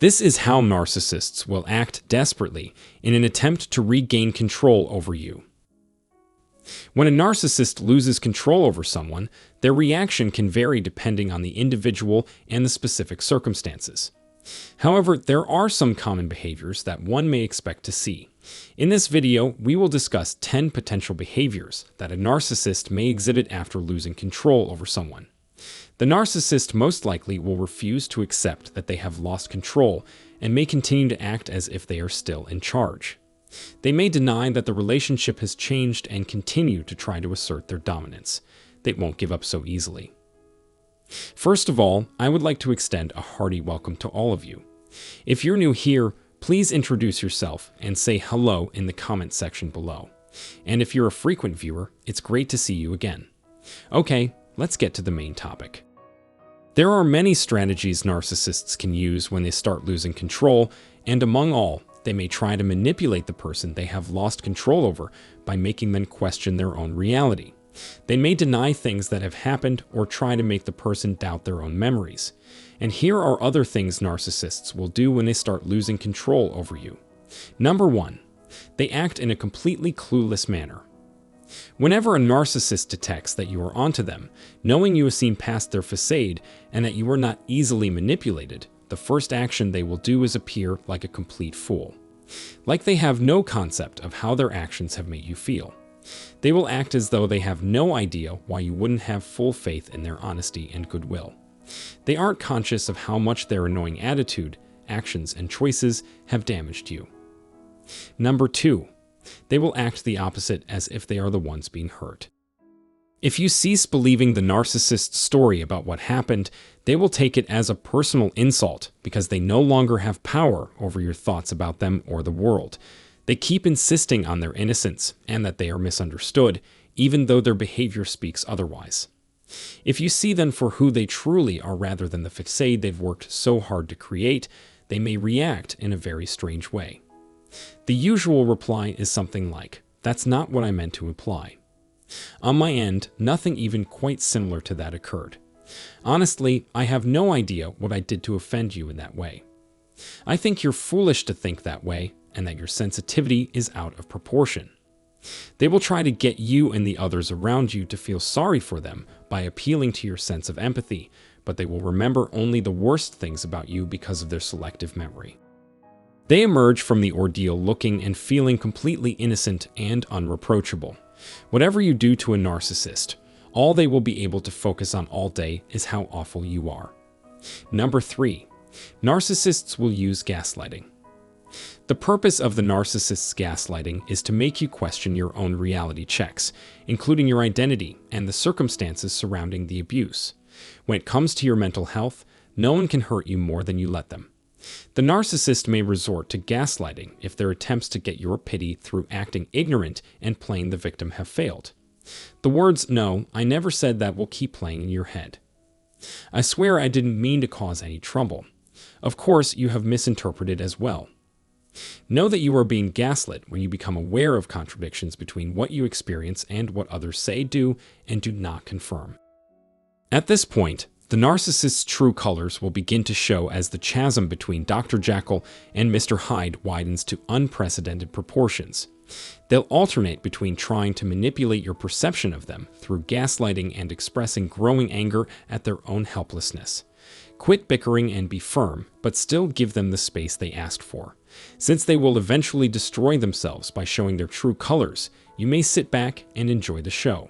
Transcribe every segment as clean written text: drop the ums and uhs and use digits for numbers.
This is how narcissists will act desperately in an attempt to regain control over you. When a narcissist loses control over someone, their reaction can vary depending on the individual and the specific circumstances. However, there are some common behaviors that one may expect to see. In this video, we will discuss 10 potential behaviors that a narcissist may exhibit after losing control over someone. The narcissist most likely will refuse to accept that they have lost control and may continue to act as if they are still in charge. They may deny that the relationship has changed and continue to try to assert their dominance. They won't give up so easily. First of all, I would like to extend a hearty welcome to all of you. If you're new here, please introduce yourself and say hello in the comment section below. And if you're a frequent viewer, it's great to see you again. Okay, let's get to the main topic. There are many strategies narcissists can use when they start losing control, and among all, they may try to manipulate the person they have lost control over by making them question their own reality. They may deny things that have happened or try to make the person doubt their own memories. And here are other things narcissists will do when they start losing control over you. Number 1, they act in a completely clueless manner. Whenever a narcissist detects that you are onto them, knowing you have seen past their facade and that you are not easily manipulated, the first action they will do is appear like a complete fool. Like they have no concept of how their actions have made you feel. They will act as though they have no idea why you wouldn't have full faith in their honesty and goodwill. They aren't conscious of how much their annoying attitude, actions, and choices have damaged you. Number 2, they will act the opposite as if they are the ones being hurt. If you cease believing the narcissist's story about what happened, they will take it as a personal insult because they no longer have power over your thoughts about them or the world. They keep insisting on their innocence and that they are misunderstood, even though their behavior speaks otherwise. If you see them for who they truly are rather than the facade they've worked so hard to create, they may react in a very strange way. The usual reply is something like, "That's not what I meant to imply." On my end, nothing even quite similar to that occurred. Honestly, I have no idea what I did to offend you in that way. I think you're foolish to think that way, and that your sensitivity is out of proportion. They will try to get you and the others around you to feel sorry for them by appealing to your sense of empathy, but they will remember only the worst things about you because of their selective memory. They emerge from the ordeal looking and feeling completely innocent and unreproachable. Whatever you do to a narcissist, all they will be able to focus on all day is how awful you are. Number 3, narcissists will use gaslighting. The purpose of the narcissist's gaslighting is to make you question your own reality checks, including your identity and the circumstances surrounding the abuse. When it comes to your mental health, no one can hurt you more than you let them. The narcissist may resort to gaslighting if their attempts to get your pity through acting ignorant and playing the victim have failed. The words, "No, I never said that," will keep playing in your head. "I swear I didn't mean to cause any trouble. Of course, you have misinterpreted as well." Know that you are being gaslit when you become aware of contradictions between what you experience and what others say, do, and do not confirm. At this point, the narcissist's true colors will begin to show as the chasm between Dr. Jekyll and Mr. Hyde widens to unprecedented proportions. They'll alternate between trying to manipulate your perception of them through gaslighting and expressing growing anger at their own helplessness. Quit bickering and be firm, but still give them the space they asked for. Since they will eventually destroy themselves by showing their true colors, you may sit back and enjoy the show.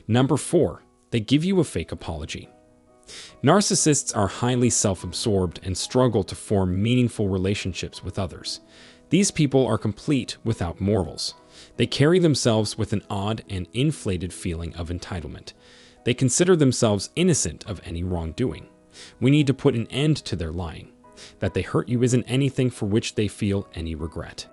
Number 4, they give you a fake apology. Narcissists are highly self-absorbed and struggle to form meaningful relationships with others. These people are complete without morals. They carry themselves with an odd and inflated feeling of entitlement. They consider themselves innocent of any wrongdoing. We need to put an end to their lying. That they hurt you isn't anything for which they feel any regret.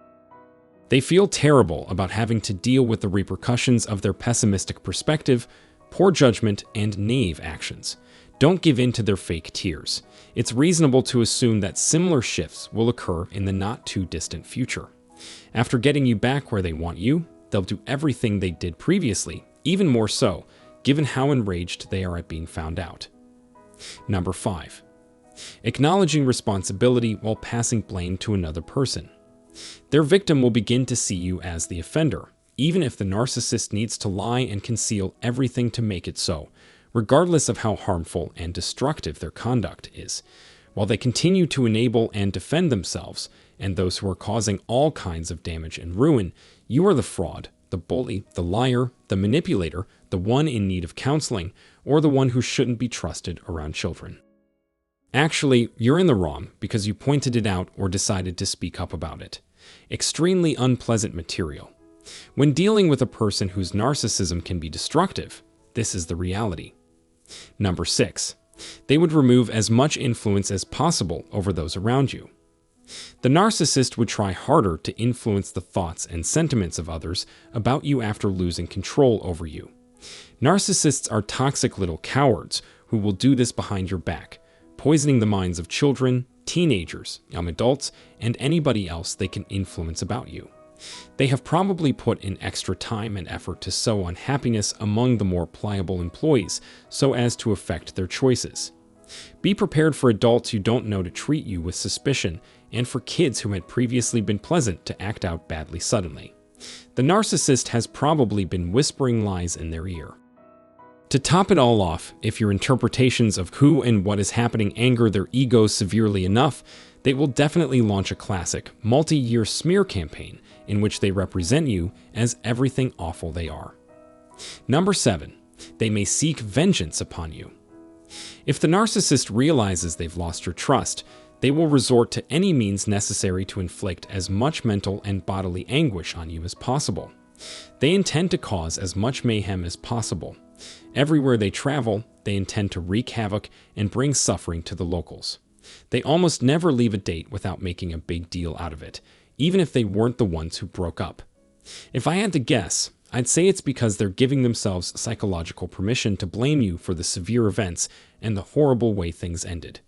They feel terrible about having to deal with the repercussions of their pessimistic perspective, poor judgment, and naive actions. Don't give in to their fake tears. It's reasonable to assume that similar shifts will occur in the not-too-distant future. After getting you back where they want you, they'll do everything they did previously, even more so, given how enraged they are at being found out. Number 5. acknowledging responsibility while passing blame to another person. Their victim will begin to see you as the offender, even if the narcissist needs to lie and conceal everything to make it so, regardless of how harmful and destructive their conduct is. While they continue to enable and defend themselves and those who are causing all kinds of damage and ruin, you are the fraud, the bully, the liar, the manipulator, the one in need of counseling, or the one who shouldn't be trusted around children. Actually, you're in the wrong because you pointed it out or decided to speak up about it. Extremely unpleasant material. When dealing with a person whose narcissism can be destructive, this is the reality. Number 6. They would remove as much influence as possible over those around you. The narcissist would try harder to influence the thoughts and sentiments of others about you after losing control over you. Narcissists are toxic little cowards who will do this behind your back, poisoning the minds of children, teenagers, young adults, and anybody else they can influence about you. They have probably put in extra time and effort to sow unhappiness among the more pliable employees so as to affect their choices. Be prepared for adults who don't know to treat you with suspicion and for kids who had previously been pleasant to act out badly suddenly. The narcissist has probably been whispering lies in their ear. To top it all off, if your interpretations of who and what is happening anger their egos severely enough, they will definitely launch a classic, multi-year smear campaign in which they represent you as everything awful they are. Number 7. They may seek vengeance upon you. If the narcissist realizes they've lost your trust, they will resort to any means necessary to inflict as much mental and bodily anguish on you as possible. They intend to cause as much mayhem as possible. Everywhere they travel, they intend to wreak havoc and bring suffering to the locals. They almost never leave a date without making a big deal out of it, even if they weren't the ones who broke up. If I had to guess, I'd say it's because they're giving themselves psychological permission to blame you for the severe events and the horrible way things ended.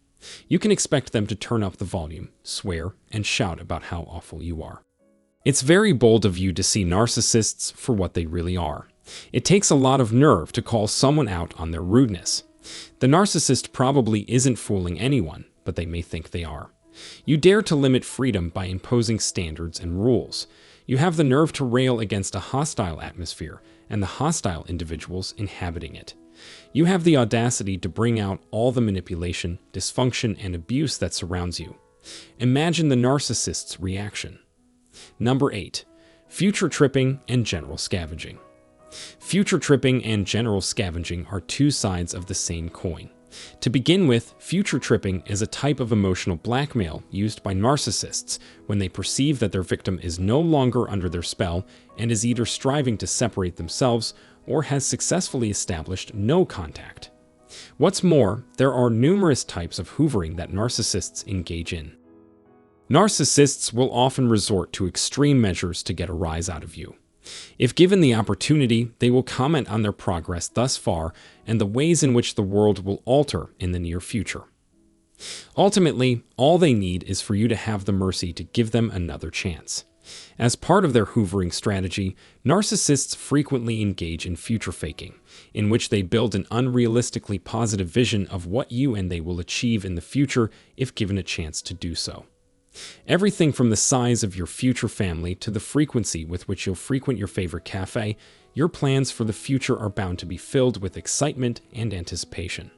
You can expect them to turn up the volume, swear, and shout about how awful you are. It's very bold of you to see narcissists for what they really are. It takes a lot of nerve to call someone out on their rudeness. The narcissist probably isn't fooling anyone, but they may think they are. You dare to limit freedom by imposing standards and rules. You have the nerve to rail against a hostile atmosphere and the hostile individuals inhabiting it. You have the audacity to bring out all the manipulation, dysfunction, and abuse that surrounds you. Imagine the narcissist's reaction. Number 8. Future tripping and general scavenging. Future tripping and general scavenging are two sides of the same coin. To begin with, future tripping is a type of emotional blackmail used by narcissists when they perceive that their victim is no longer under their spell and is either striving to separate themselves or has successfully established no contact. What's more, there are numerous types of hoovering that narcissists engage in. Narcissists will often resort to extreme measures to get a rise out of you. If given the opportunity, they will comment on their progress thus far and the ways in which the world will alter in the near future. Ultimately, all they need is for you to have the mercy to give them another chance. As part of their hoovering strategy, narcissists frequently engage in future faking, in which they build an unrealistically positive vision of what you and they will achieve in the future if given a chance to do so. Everything from the size of your future family to the frequency with which you'll frequent your favorite cafe, your plans for the future are bound to be filled with excitement and anticipation.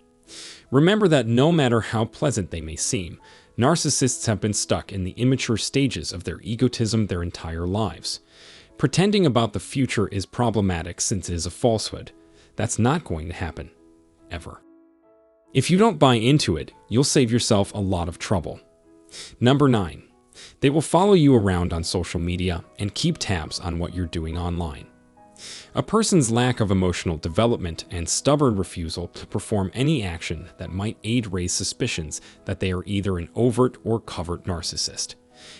Remember that no matter how pleasant they may seem, narcissists have been stuck in the immature stages of their egotism their entire lives. Pretending about the future is problematic since it is a falsehood. That's not going to happen. Ever. If you don't buy into it, you'll save yourself a lot of trouble. Number 9. They will follow you around on social media and keep tabs on what you're doing online. A person's lack of emotional development and stubborn refusal to perform any action that might aid raise suspicions that they are either an overt or covert narcissist.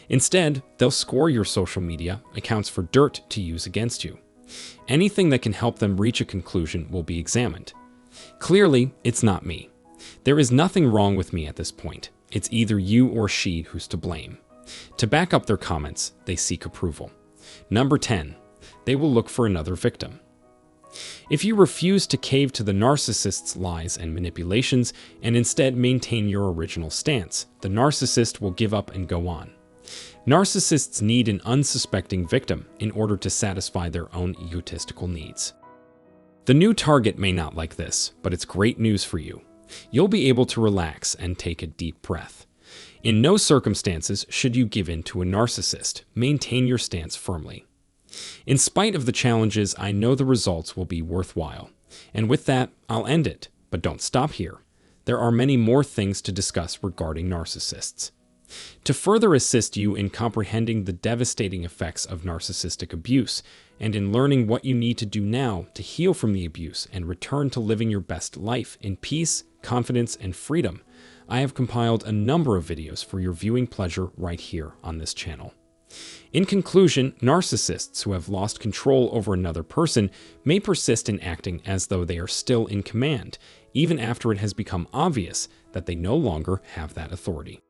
Instead, they'll score your social media accounts for dirt to use against you. Anything that can help them reach a conclusion will be examined. Clearly, it's not me. There is nothing wrong with me at this point. It's either you or she who's to blame. To back up their comments, they seek approval. Number 10. They will look for another victim. If you refuse to cave to the narcissist's lies and manipulations and instead maintain your original stance, the narcissist will give up and go on. Narcissists need an unsuspecting victim in order to satisfy their own egotistical needs. The new target may not like this, but it's great news for you. You'll be able to relax and take a deep breath. In no circumstances should you give in to a narcissist. Maintain your stance firmly. In spite of the challenges, I know the results will be worthwhile. And with that, I'll end it. But don't stop here. There are many more things to discuss regarding narcissists. To further assist you in comprehending the devastating effects of narcissistic abuse, and in learning what you need to do now to heal from the abuse and return to living your best life in peace, confidence, and freedom, I have compiled a number of videos for your viewing pleasure right here on this channel. In conclusion, narcissists who have lost control over another person may persist in acting as though they are still in command, even after it has become obvious that they no longer have that authority.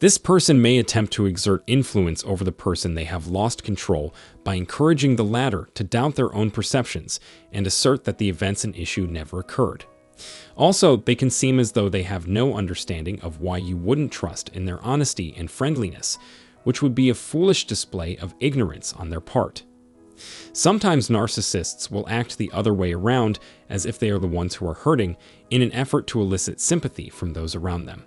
This person may attempt to exert influence over the person they have lost control by encouraging the latter to doubt their own perceptions and assert that the events and issue never occurred. Also, they can seem as though they have no understanding of why you wouldn't trust in their honesty and friendliness, which would be a foolish display of ignorance on their part. Sometimes narcissists will act the other way around, as if they are the ones who are hurting, in an effort to elicit sympathy from those around them.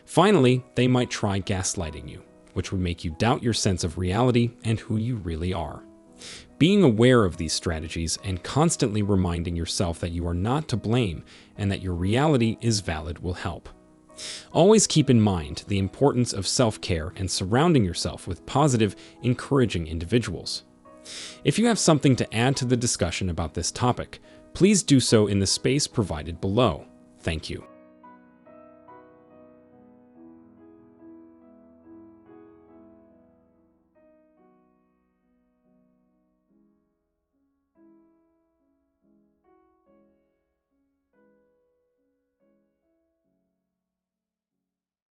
Finally, they might try gaslighting you, which would make you doubt your sense of reality and who you really are. Being aware of these strategies and constantly reminding yourself that you are not to blame and that your reality is valid will help. Always keep in mind the importance of self-care and surrounding yourself with positive, encouraging individuals. If you have something to add to the discussion about this topic, please do so in the space provided below. Thank you.